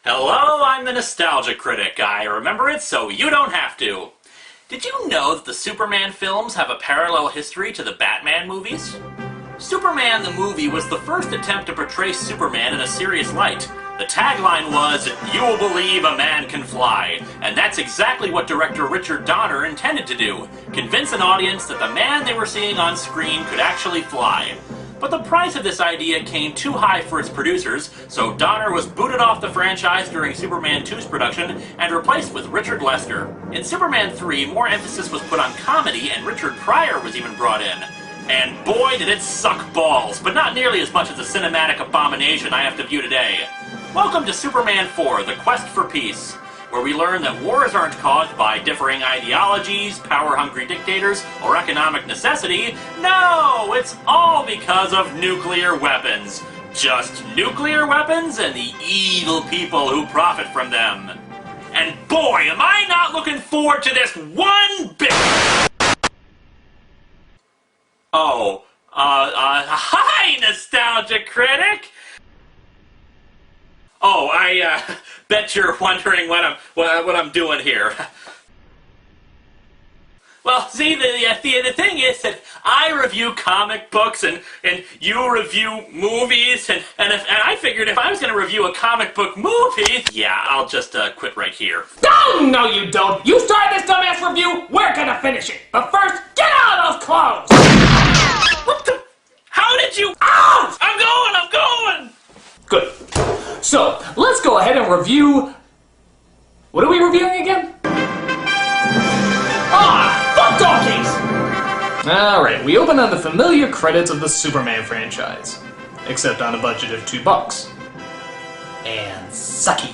Hello, I'm the Nostalgia Critic. I remember it so you don't have to. Did you know that the Superman films have a parallel history to the Batman movies? Superman the movie was the first attempt to portray Superman in a serious light. The tagline was, "You will believe a man can fly," and that's exactly what director Richard Donner intended to do, convince an audience that the man they were seeing on screen could actually fly. But the price of this idea came too high for its producers, so Donner was booted off the franchise during Superman 2's production and replaced with Richard Lester. In Superman 3, more emphasis was put on comedy and Richard Pryor was even brought in. And boy did it suck balls, but not nearly as much as the cinematic abomination I have to view today. Welcome to Superman 4, The Quest for Peace, where we learn that wars aren't caused by differing ideologies, power-hungry dictators, or economic necessity. No, it's all because of nuclear weapons. Just nuclear weapons and the evil people who profit from them. And boy, am I not looking forward to this one bit! Oh, hi, Nostalgia Critic! Oh, I bet you're wondering what I'm doing here. Well, see, the thing is that I review comic books and you review movies, and I figured if I was going to review a comic book movie, yeah, I'll just quit right here. Oh, no you don't! You started this dumbass review, we're gonna finish it! But first, get out of those clothes! What the? How did you? Ow! I'm going! Good. So, let's go ahead and review... What are we reviewing again? Fuck donkeys! Alright, we open on the familiar credits of the Superman franchise. Except on a budget of $2. And sucky.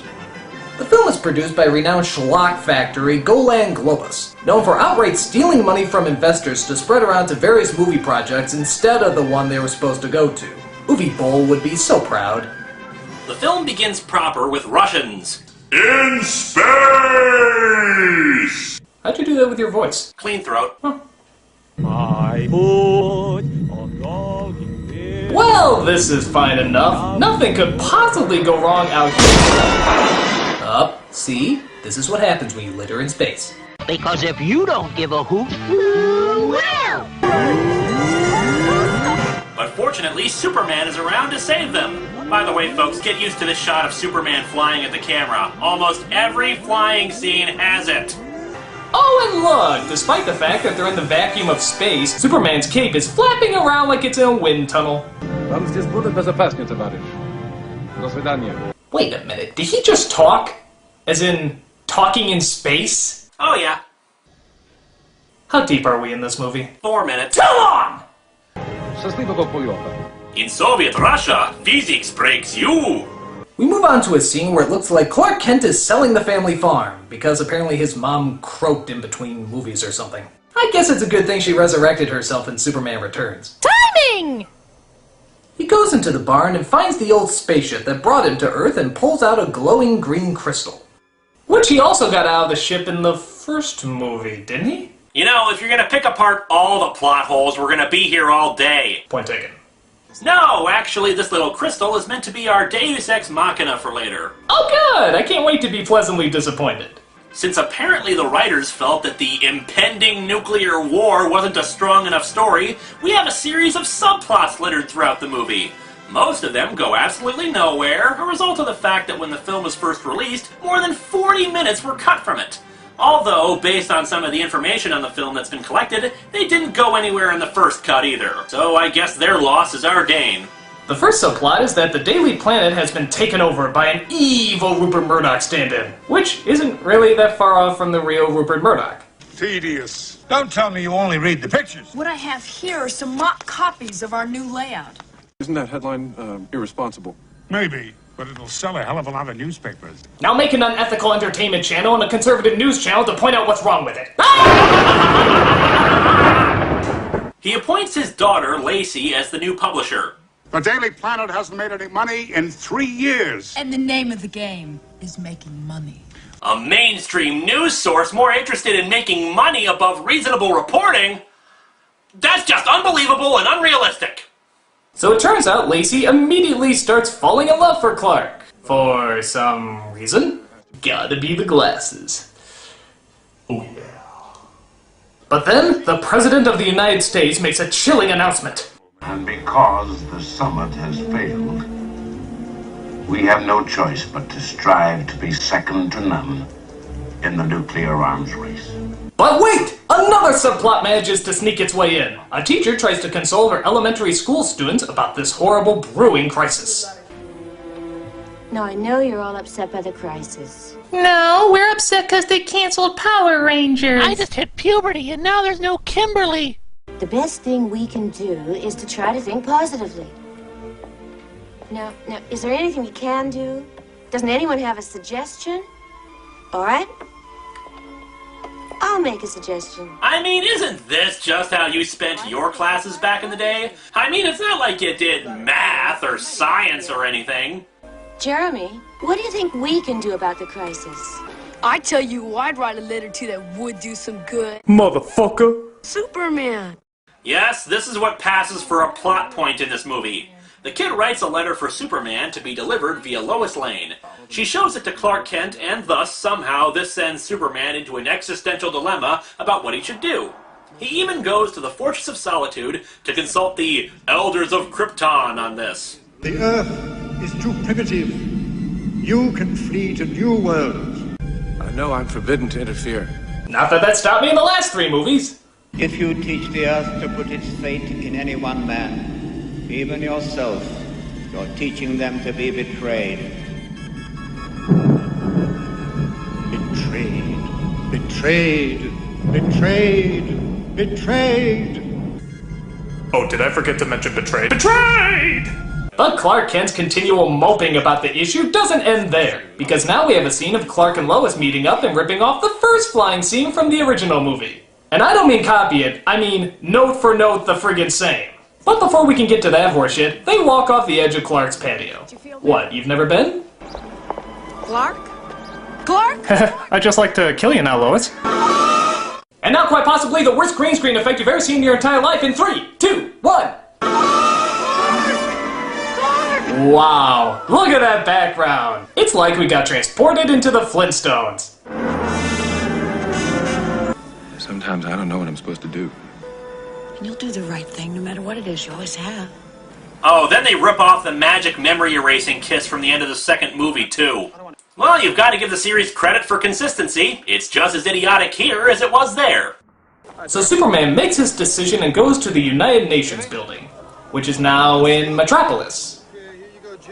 The film is produced by renowned schlock factory Golan Globus, known for outright stealing money from investors to spread around to various movie projects instead of the one they were supposed to go to. Movie Bowl would be so proud. The film begins proper with Russians. In space! How'd you do that with your voice? Clean throat. Huh. Well, this is fine enough. Nothing could possibly go wrong out here. Up, see? This is what happens when you litter in space. Because if you don't give a hoot, who will? But fortunately, Superman is around to save them. By the way, folks, get used to this shot of Superman flying at the camera. Almost every flying scene has it. Oh, and look! Despite the fact that they're in the vacuum of space, Superman's cape is flapping around like it's in a wind tunnel. Wait a minute, did he just talk? As in, talking in space? Oh yeah. How deep are we in this movie? 4 minutes. Too long! In Soviet Russia, physics breaks you. We move on to a scene where it looks like Clark Kent is selling the family farm, because apparently his mom croaked in between movies or something. I guess it's a good thing she resurrected herself in Superman Returns. Timing! He goes into the barn and finds the old spaceship that brought him to Earth and pulls out a glowing green crystal. Which he also got out of the ship in the first movie, didn't he? You know, if you're gonna pick apart all the plot holes, we're gonna be here all day. Point taken. No, actually, this little crystal is meant to be our Deus Ex Machina for later. Oh good! I can't wait to be pleasantly disappointed. Since apparently the writers felt that the impending nuclear war wasn't a strong enough story, we have a series of subplots littered throughout the movie. Most of them go absolutely nowhere, a result of the fact that when the film was first released, more than 40 minutes were cut from it. Although, based on some of the information on the film that's been collected, they didn't go anywhere in the first cut either. So I guess their loss is our gain. The first subplot is that the Daily Planet has been taken over by an evil Rupert Murdoch stand-in, which isn't really that far off from the real Rupert Murdoch. Tedious. Don't tell me you only read the pictures. What I have here are some mock copies of our new layout. Isn't that headline irresponsible? Maybe, but it'll sell a hell of a lot of newspapers. Now make an unethical entertainment channel and a conservative news channel to point out what's wrong with it. He appoints his daughter, Lacey, as the new publisher. The Daily Planet hasn't made any money in 3 years. And the name of the game is making money. A mainstream news source more interested in making money above reasonable reporting? That's just unbelievable and unrealistic. So it turns out Lacey immediately starts falling in love for Clark. For some reason. Gotta be the glasses. Oh yeah. But then, the President of the United States makes a chilling announcement. And because the summit has failed, we have no choice but to strive to be second to none in the nuclear arms race. But wait! Another subplot manages to sneak its way in. A teacher tries to console her elementary school students about this horrible brewing crisis. Now, I know you're all upset by the crisis. No, we're upset because they canceled Power Rangers. I just hit puberty and now there's no Kimberly. The best thing we can do is to try to think positively. Now, is there anything we can do? Doesn't anyone have a suggestion? All right. I'll make a suggestion. I mean, isn't this just how you spent your classes back in the day? I mean, it's not like you did math or science or anything. Jeremy, what do you think we can do about the crisis? I tell you, I'd write a letter to that would do some good. Motherfucker! Superman. Yes, this is what passes for a plot point in this movie. The kid writes a letter for Superman to be delivered via Lois Lane. She shows it to Clark Kent, and thus, somehow, this sends Superman into an existential dilemma about what he should do. He even goes to the Fortress of Solitude to consult the Elders of Krypton on this. The Earth is too primitive. You can flee to new worlds. I know I'm forbidden to interfere. Not that stopped me in the last 3 movies. If you teach the Earth to put its fate in any one man, even yourself, you're teaching them to be betrayed. Betrayed. Betrayed. Betrayed. Betrayed. Oh, did I forget to mention betrayed? Betrayed! But Clark Kent's continual moping about the issue doesn't end there, because now we have a scene of Clark and Lois meeting up and ripping off the first flying scene from the original movie. And I don't mean copy it, I mean note for note the friggin' same. But before we can get to that horseshit, they walk off the edge of Clark's patio. What, you've never been? Clark? Clark? I'd just like to kill you now, Lois. And now quite possibly the worst green screen effect you've ever seen in your entire life in 3, 2, 1. Wow, look at that background. It's like we got transported into the Flintstones. Sometimes I don't know what I'm supposed to do. And you'll do the right thing no matter what it is. You always have. Oh, then they rip off the magic memory erasing kiss from the end of the second movie, too. Well, you've got to give the series credit for consistency. It's just as idiotic here as it was there. So Superman makes his decision and goes to the United Nations building, which is now in Metropolis.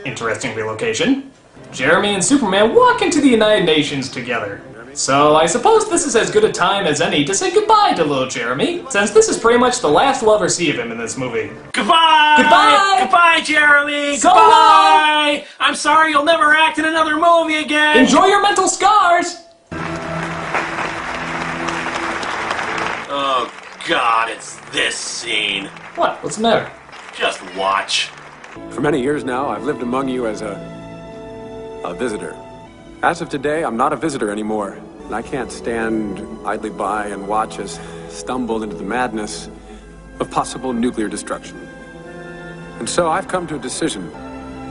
Interesting relocation. Jeremy and Superman walk into the United Nations together. So I suppose this is as good a time as any to say goodbye to little Jeremy, since this is pretty much the last we'll ever see of him in this movie. Goodbye! Goodbye! Goodbye, Jeremy! So Goodbye! I'm sorry you'll never act in another movie again! Enjoy your mental scars! Oh, God, it's this scene. What? What's the matter? Just watch. For many years now, I've lived among you as a visitor. As of today, I'm not a visitor anymore, and I can't stand idly by and watch us stumble into the madness of possible nuclear destruction. And so I've come to a decision.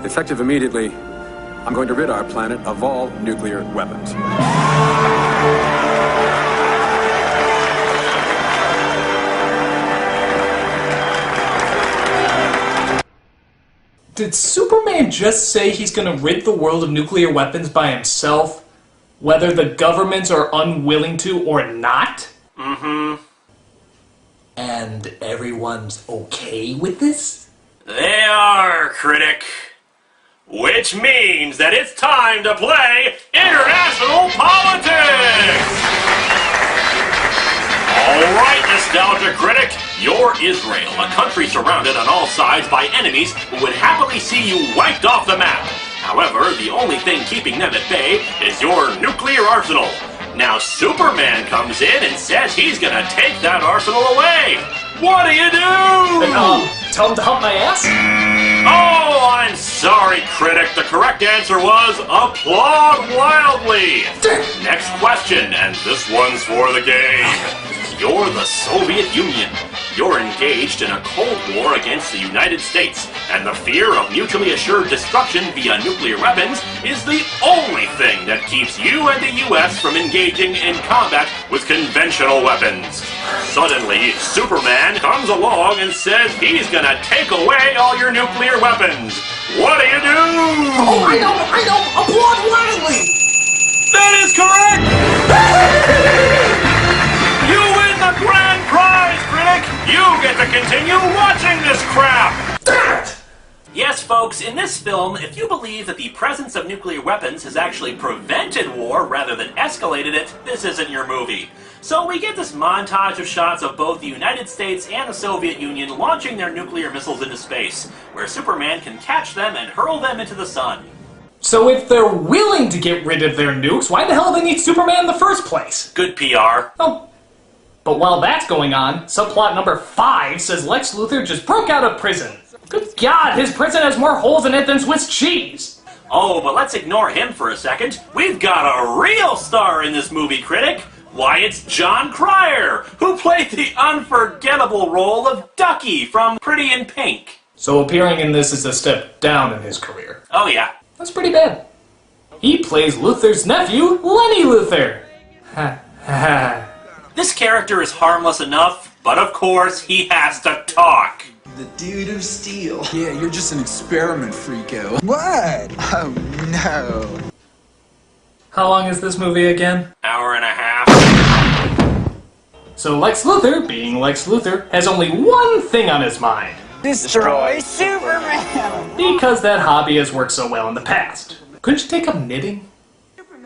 Effective immediately, I'm going to rid our planet of all nuclear weapons. Did Superman just say he's gonna rid the world of nuclear weapons by himself, whether the governments are unwilling to or not? Mm-hmm. And everyone's okay with this? They are, Critic. Which means that it's time to play international politics! Alright, Nostalgia Critic, you're Israel, a country surrounded on all sides by enemies who would happily see you wiped off the map. However, the only thing keeping them at bay is your nuclear arsenal. Now Superman comes in and says he's gonna take that arsenal away. What do you do? Tell him to hump my ass? Oh, I'm sorry, Critic. The correct answer was applaud wildly. Next question, and this one's for the game. You're the Soviet Union. You're engaged in a Cold War against the United States, and the fear of mutually assured destruction via nuclear weapons is the only thing that keeps you and the US from engaging in combat with conventional weapons. Suddenly, Superman comes along and says he's gonna take away all your nuclear weapons. What do you do? Oh, I know! Applaud wildly! That is correct! You win the grand prize, Critic! You get to continue watching this crap! Yes, folks, in this film, if you believe that the presence of nuclear weapons has actually prevented war rather than escalated it, this isn't your movie. So we get this montage of shots of both the United States and the Soviet Union launching their nuclear missiles into space, where Superman can catch them and hurl them into the sun. So if they're willing to get rid of their nukes, why the hell do they need Superman in the first place? Good PR. Oh. But while that's going on, subplot number 5 says Lex Luthor just broke out of prison. Good God, his prison has more holes in it than Swiss cheese! Oh, but let's ignore him for a second. We've got a real star in this movie, Critic! Why, it's John Cryer, who played the unforgettable role of Ducky from Pretty in Pink. So appearing in this is a step down in his career. Oh yeah. That's pretty bad. He plays Luthor's nephew, Lenny Luthor. Ha ha. This character is harmless enough, but of course he has to talk. The dude of steel. Yeah, you're just an experiment, freako. What? Oh no. How long is this movie again? Hour and a half. So Lex Luthor, being Lex Luthor, has only one thing on his mind. Destroy Superman! Because that hobby has worked so well in the past. Couldn't you take up knitting?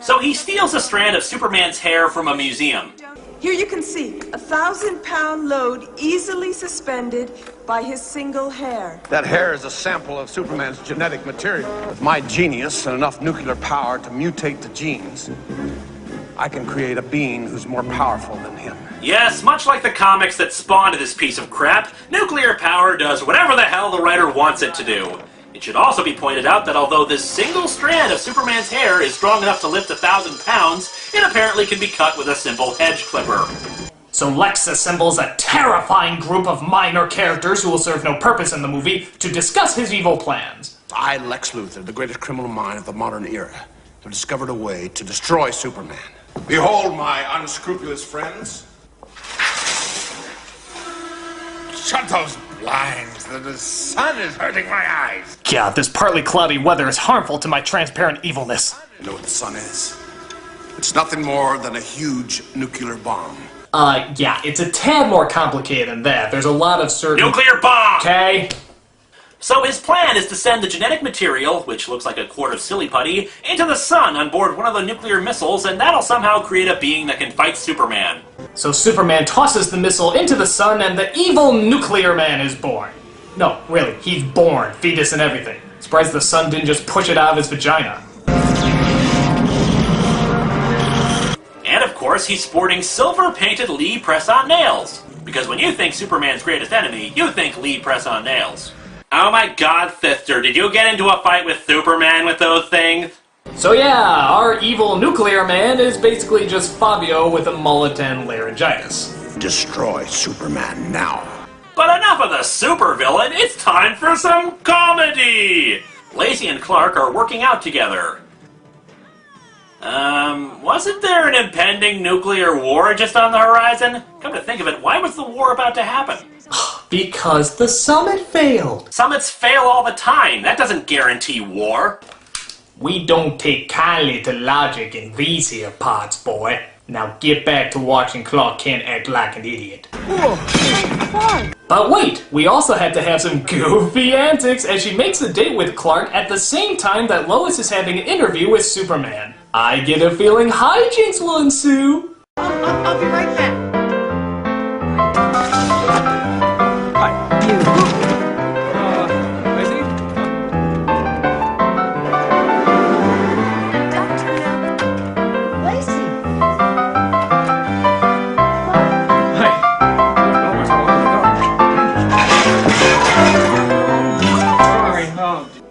So he steals a strand of Superman's hair from a museum. Here you can see a 1,000-pound load easily suspended by his single hair. That hair is a sample of Superman's genetic material. With my genius and enough nuclear power to mutate the genes, I can create a being who's more powerful than him. Yes, much like the comics that spawned this piece of crap, nuclear power does whatever the hell the writer wants it to do. It should also be pointed out that although this single strand of Superman's hair is strong enough to lift 1,000 pounds, it apparently can be cut with a simple hedge clipper. So Lex assembles a terrifying group of minor characters who will serve no purpose in the movie to discuss his evil plans. I, Lex Luthor, the greatest criminal mind of the modern era, have discovered a way to destroy Superman. Behold, my unscrupulous friends. Shut those blinds. The sun is hurting my eyes. God, this partly cloudy weather is harmful to my transparent evilness. You know what the sun is? It's nothing more than a huge nuclear bomb. Yeah, it's a tad more complicated than that. There's a lot of certain... Nuclear bomb! Okay. So his plan is to send the genetic material, which looks like a quart of silly putty, into the sun on board one of the nuclear missiles, and that'll somehow create a being that can fight Superman. So Superman tosses the missile into the sun, and the evil nuclear man is born. No, really, he's born, fetus and everything. Surprised the sun didn't just push it out of his vagina. And of course, he's sporting silver-painted Lee press-on nails. Because when you think Superman's greatest enemy, you think Lee press-on nails. Oh my God, Sister, did you get into a fight with Superman with those things? So yeah, our evil nuclear man is basically just Fabio with a mullet and laryngitis. Destroy Superman now. But enough of the supervillain, it's time for some comedy! Lacey and Clark are working out together. Wasn't there an impending nuclear war just on the horizon? Come to think of it, why was the war about to happen? Because the summit failed. Summits fail all the time. That doesn't guarantee war. We don't take kindly to logic in these here parts, boy. Now get back to watching Clark Kent act like an idiot. But wait, we also had to have some goofy antics as she makes a date with Clark at the same time that Lois is having an interview with Superman. I get a feeling hijinks will ensue. I'll be right back.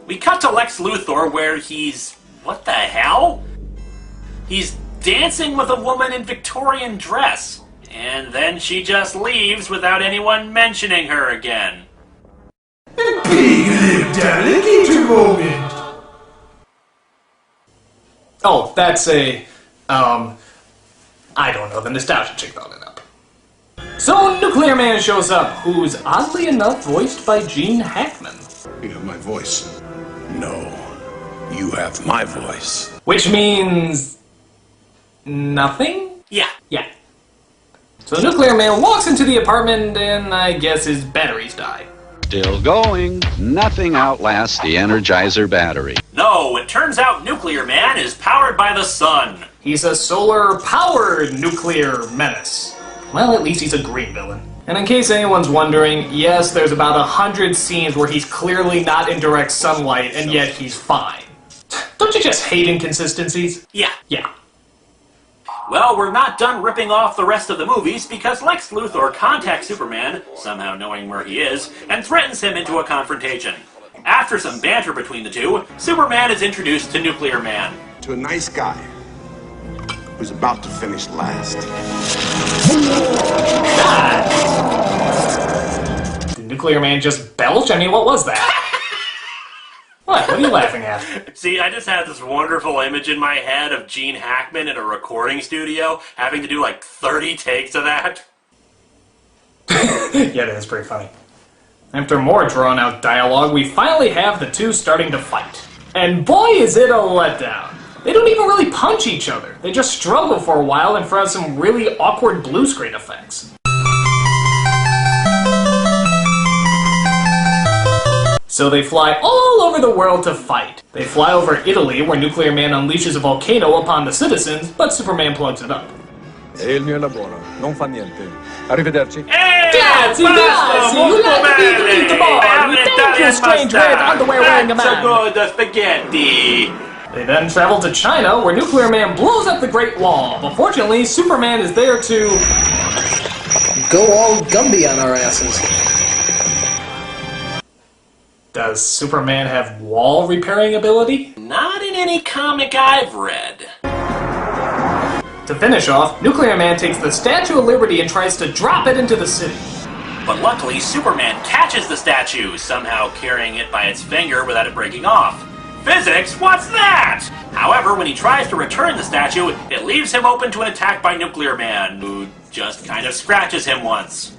We cut to Lex Luthor where he's... what the hell? He's dancing with a woman in Victorian dress. And then she just leaves without anyone mentioning her again. Big lived alligator moment! Oh, that's a, I don't know, the nostalgia chick brought it up. So Nuclear Man shows up, who's oddly enough voiced by Gene Hackman. You have my voice. No, you have my voice. Which means... nothing? Yeah. Yeah. So the Nuclear Man walks into the apartment and I guess his batteries die. Still going. Nothing outlasts the Energizer battery. No, it turns out Nuclear Man is powered by the sun. He's a solar-powered nuclear menace. Well, at least he's a green villain. And in case anyone's wondering, yes, there's about 100 scenes where he's clearly not in direct sunlight, and yet he's fine. Don't you just hate inconsistencies? Yeah. Yeah. Well, we're not done ripping off the rest of the movies because Lex Luthor contacts Superman, somehow knowing where he is, and threatens him into a confrontation. After some banter between the two, Superman is introduced to Nuclear Man. To a nice guy who's about to finish last. Did Nuclear Man just belch? I mean, what was that? What are you laughing at? See, I just had this wonderful image in my head of Gene Hackman in a recording studio having to do like 30 takes of that. Yeah, that is pretty funny. After more drawn-out dialogue, we finally have the two starting to fight. And boy, is it a letdown. They don't even really punch each other. They just struggle for a while in front of some really awkward blue screen effects. So they fly all over the world to fight. They fly over Italy, where Nuclear Man unleashes a volcano upon the citizens, but Superman plugs it up. È il mio lavoro, non fa niente. Arrivederci. Grazie, you like to eat the bar. You thank you, strange red underwear wearing a man. So good, spaghetti. They then travel to China, where Nuclear Man blows up the Great Wall, but fortunately, Superman is there to... go all Gumby on our asses. Does Superman have wall repairing ability? Not in any comic I've read. To finish off, Nuclear Man takes the Statue of Liberty and tries to drop it into the city. But luckily, Superman catches the statue, somehow carrying it by its finger without it breaking off. Physics? What's that? However, when he tries to return the statue, it leaves him open to an attack by Nuclear Man, who just kind of scratches him once.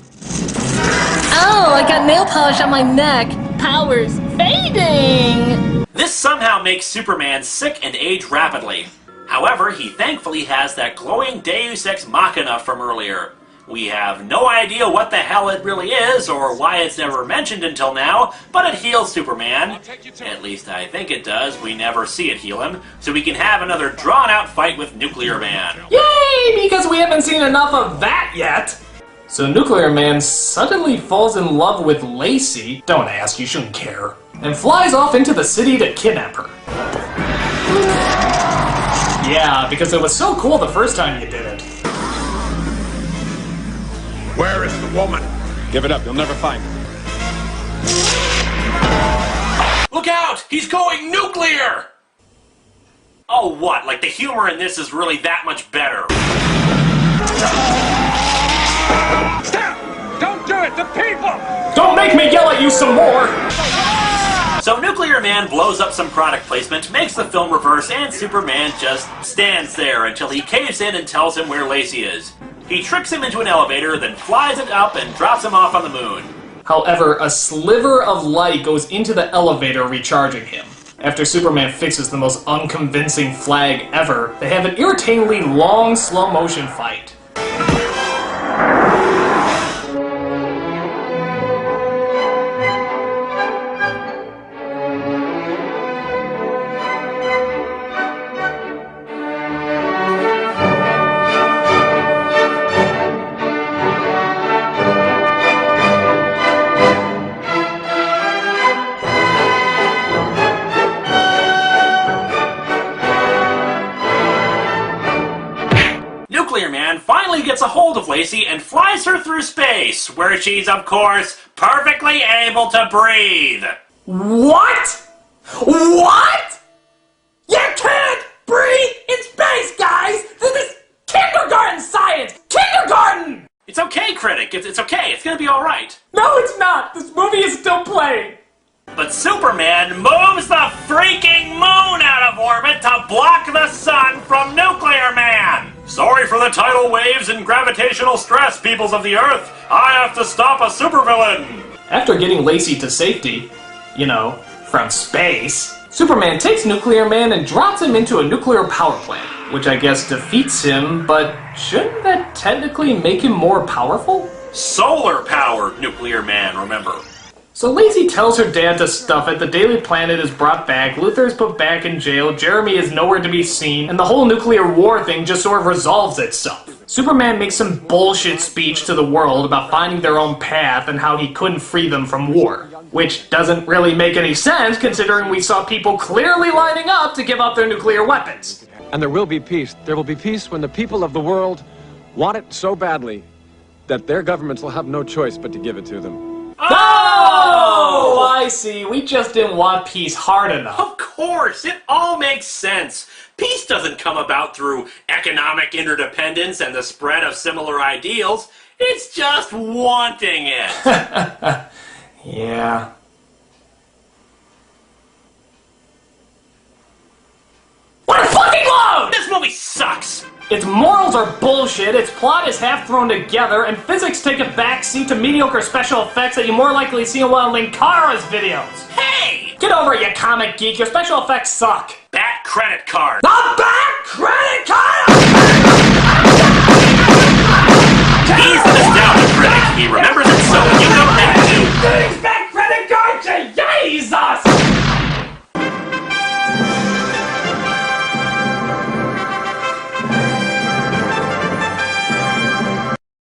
Oh, I got nail polish on my neck. Powers fading! This somehow makes Superman sick and age rapidly. However, he thankfully has that glowing Deus Ex Machina from earlier. We have no idea what the hell it really is, or why it's never mentioned until now, but it heals Superman. At least I think it does. We never see it heal him, so we can have another drawn-out fight with Nuclear Man. Yay! Because we haven't seen enough of that yet! So Nuclear Man suddenly falls in love with Lacey, don't ask, you shouldn't care, and flies off into the city to kidnap her. Yeah, because it was so cool the first time you did it. Where is the woman? Give it up, you'll never find her. Look out! He's going nuclear! Oh, what? Like the humor in this is really that much better. Stop! Don't do it! The people! Don't make me yell at you some more! So Nuclear Man blows up some product placement, makes the film reverse, and Superman just stands there until he caves in and tells him where Lacey is. He tricks him into an elevator, then flies it up and drops him off on the moon. However, a sliver of light goes into the elevator, recharging him. After Superman fixes the most unconvincing flag ever, they have an irritatingly long, slow-motion fight. Finally gets a hold of Lacey and flies her through space, where she's, of course, perfectly able to breathe. What? What? You can't breathe in space, guys! This is kindergarten science! Kindergarten! Critic. It's okay. It's gonna be alright. No, it's not! This movie is still playing! But Superman moves the freaking moon out of orbit to block the sun from Nuclear Man! Sorry for the tidal waves and gravitational stress, peoples of the Earth. I have to stop a supervillain! After getting Lacey to safety, you know, from space, Superman takes Nuclear Man and drops him into a nuclear power plant, which I guess defeats him, but shouldn't that technically make him more powerful? Solar-powered Nuclear Man, remember. So Lacey tells her dad to stuff it, the Daily Planet is brought back, Luthor is put back in jail, Jeremy is nowhere to be seen, and the whole nuclear war thing just sort of resolves itself. Superman makes some bullshit speech to the world about finding their own path and how he couldn't free them from war. Which doesn't really make any sense considering we saw people clearly lining up to give up their nuclear weapons. And there will be peace. There will be peace when the people of the world want it so badly that their governments will have no choice but to give it to them. Oh, I see. We just didn't want peace hard enough. Of course, it all makes sense. Peace doesn't come about through economic interdependence and the spread of similar ideals. It's just wanting it. Yeah. What a fucking load! This movie sucks! Its morals are bullshit, its plot is half thrown together, and physics take a backseat to mediocre special effects that you more likely see in one of Linkara's videos. Hey! Get over it, you comic geek, your special effects suck. Bat credit card. The Bat Credit Card! He's the nostalgia critic. He remembers it so you